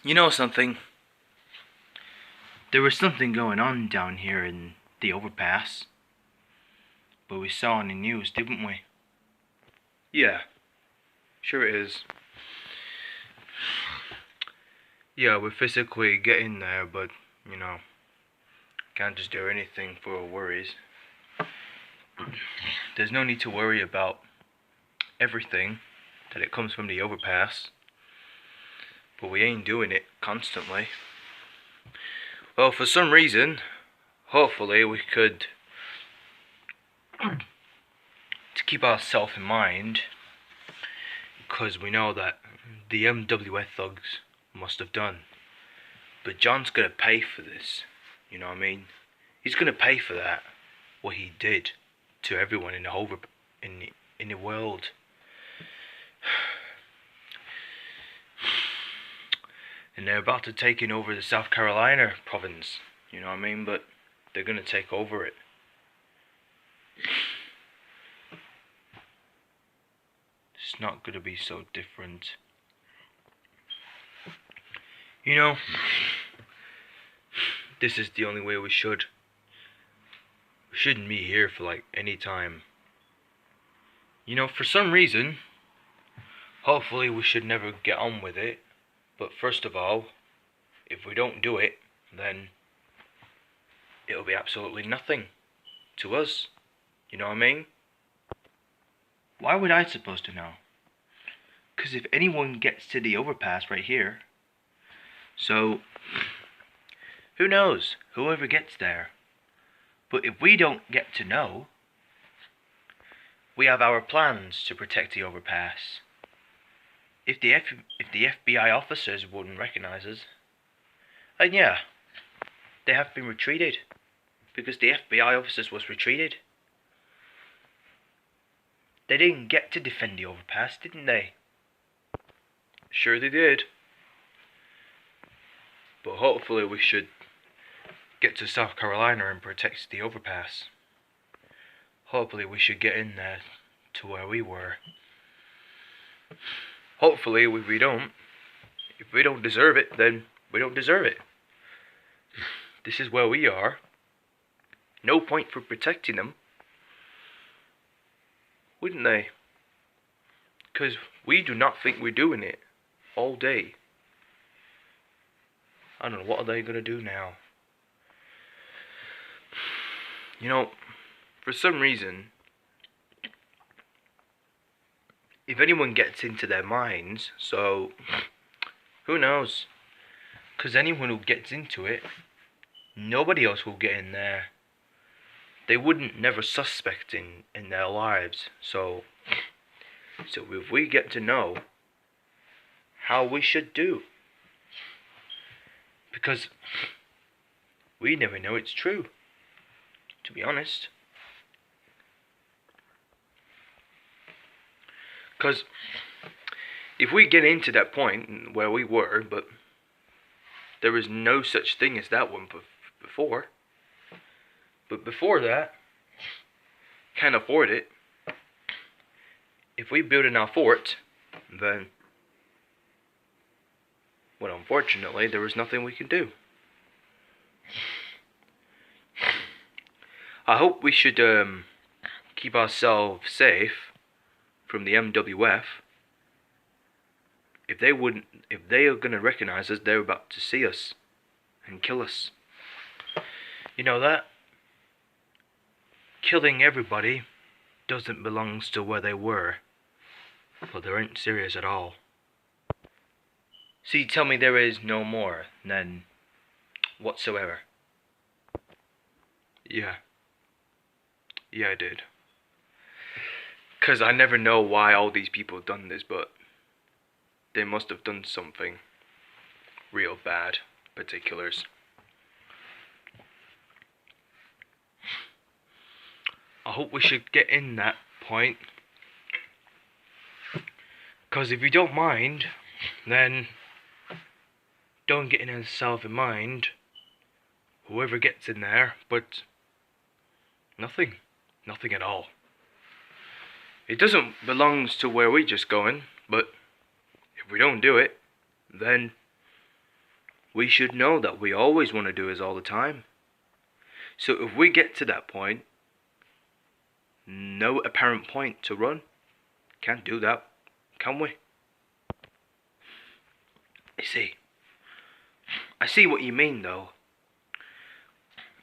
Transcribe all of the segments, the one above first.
You know something? There was something going on down here in the overpass. But we saw on the news, didn't we? Yeah, sure it is. Yeah, we're physically getting there, but, can't just do anything for our worries. There's no need to worry about everything that it comes from the overpass. But we ain't doing it constantly. Well, for some reason, hopefully we could, to keep ourselves in mind, because we know that the MWF thugs must have done. But John's gonna pay for this, you know what I mean? He's gonna pay for that, what he did to everyone in the world. And they're about to take over the South Carolina province, you know what I mean? But they're gonna take over it. It's not gonna be so different. You know, this is the only way we should. We shouldn't be here for like any time. You know, for some reason, hopefully we should never get on with it. But first of all, if we don't do it, then it'll be absolutely nothing to us. You know what I mean? Why would I supposed to know? Because if anyone gets to the overpass right here, so who knows? Whoever gets there. But if we don't get to know, we have our plans to protect the overpass. If the FBI officers wouldn't recognize us, then yeah, they have been retreated. Because the FBI officers was retreated. They didn't get to defend the overpass, didn't they? Sure they did. But hopefully we should get to South Carolina and protect the overpass. Hopefully we should get in there to where we were. Hopefully if we don't deserve it, then we don't deserve it. This is where we are. No point for protecting them. Wouldn't they? Because we do not think we're doing it all day. I don't know, what are they going to do now? You know, for some reason, if anyone gets into their minds, so who knows? Because anyone who gets into it, nobody else will get in there. They wouldn't never suspect in their lives. So if we get to know how we should do, because we never know it's true, to be honest. Because if we get into that point where we were, but there was no such thing as that one before. But before that, can't afford it. If we build in our fort, then, well, unfortunately, there was nothing we can do. I hope we should keep ourselves safe from the MWF. If they are gonna recognize us, they're about to see us and kill us. You know that? Killing everybody doesn't belong to where they were. Well, they aren't serious at all. See, tell me there is no more than whatsoever. Yeah. Yeah, I did. Because I never know why all these people have done this, but they must have done something real bad, particulars. I hope we should get in that point. Because if you don't mind, then don't get in yourself in mind. Whoever gets in there, but nothing at all. It doesn't belong to where we just going, but if we don't do it, then we should know that we always want to do this all the time. So if we get to that point, no apparent point to run. Can't do that, can we? I see what you mean though.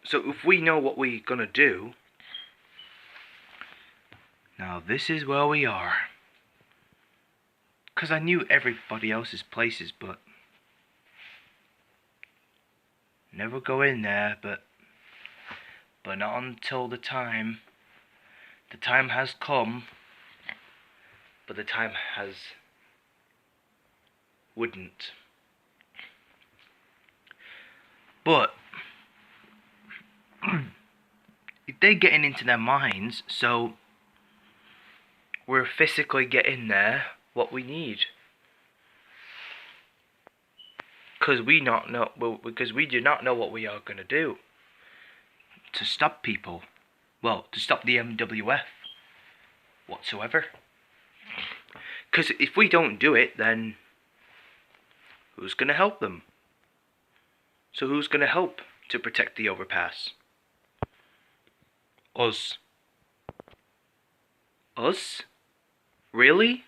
So if we know what we're gonna do, now this is where we are. Cause I knew everybody else's places, but never go in there, but not until the time has come, but the time wouldn't. But if they're getting into their minds, so we're physically getting there what we need. Because we do not know what we are gonna do to stop people. Well, to stop the MWF whatsoever. Because if we don't do it, then who's gonna help them? So who's gonna help to protect the overpass? Us. Us? Really?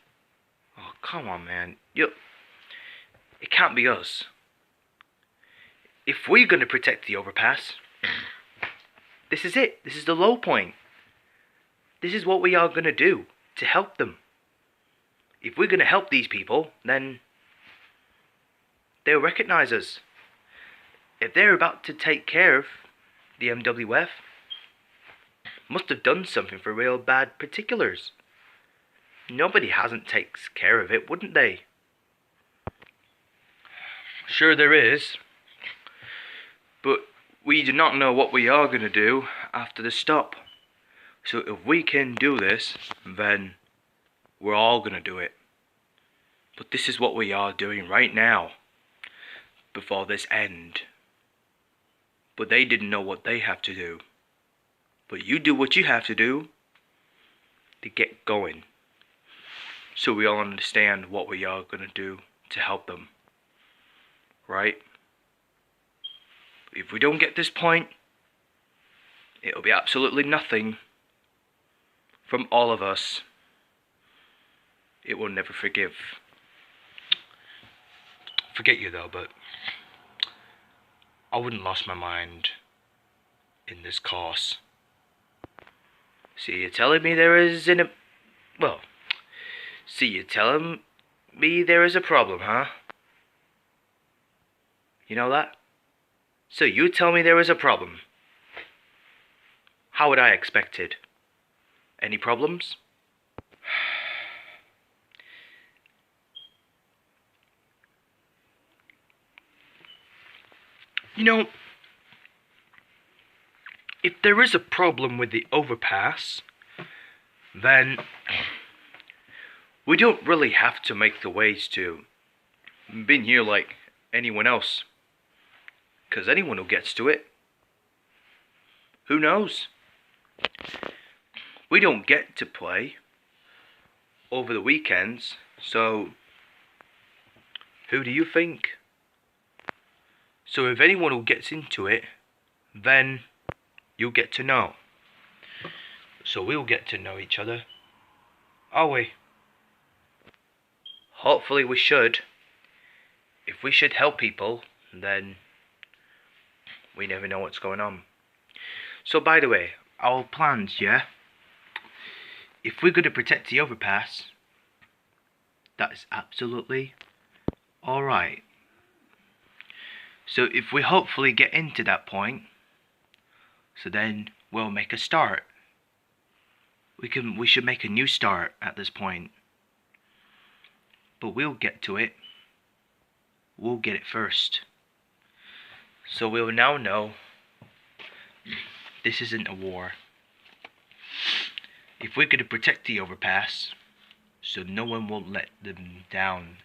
Oh, come on, man. It can't be us. If we're gonna protect the overpass, this is it. This is the low point. This is what we are gonna do to help them. If we're gonna help these people, then they'll recognize us. If they're about to take care of the MWF, must have done something for real bad particulars. Nobody hasn't takes care of it, wouldn't they? Sure there is. But we do not know what we are going to do after the stop. So if we can do this, then we're all going to do it. But this is what we are doing right now, before this end. But they didn't know what they have to do. But you do what you have to do to get going. So we all understand what we are going to do to help them. Right? If we don't get this point, it'll be absolutely nothing from all of us. It will never forgive. Forget you though, but I wouldn't lost my mind in this course. See, you're telling me there is you're telling me there is a problem, huh? You know that? So you tell me there is a problem. How would I expect it? Any problems? You know, if there is a problem with the overpass, then we don't really have to make the ways to been here like anyone else. 'Cause anyone who gets to it, who knows? We don't get to play over the weekends, so who do you think? So if anyone who gets into it, then you'll get to know. So we'll get to know each other, are we? Hopefully we should. If we should help people, then we never know what's going on. So by the way, our plans, yeah? If we're going to protect the overpass, that is absolutely alright. So if we hopefully get into that point, so then we'll make a start. We should make a new start at this point. But we'll get to it. We'll get it first. So we'll now know this isn't a war. If we're going to protect the overpass, so no one will let them down.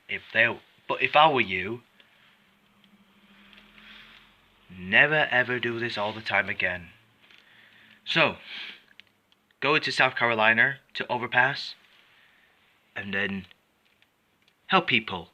But if I were you, never ever do this all the time again. So, go to South Carolina to Overpass, and then help people.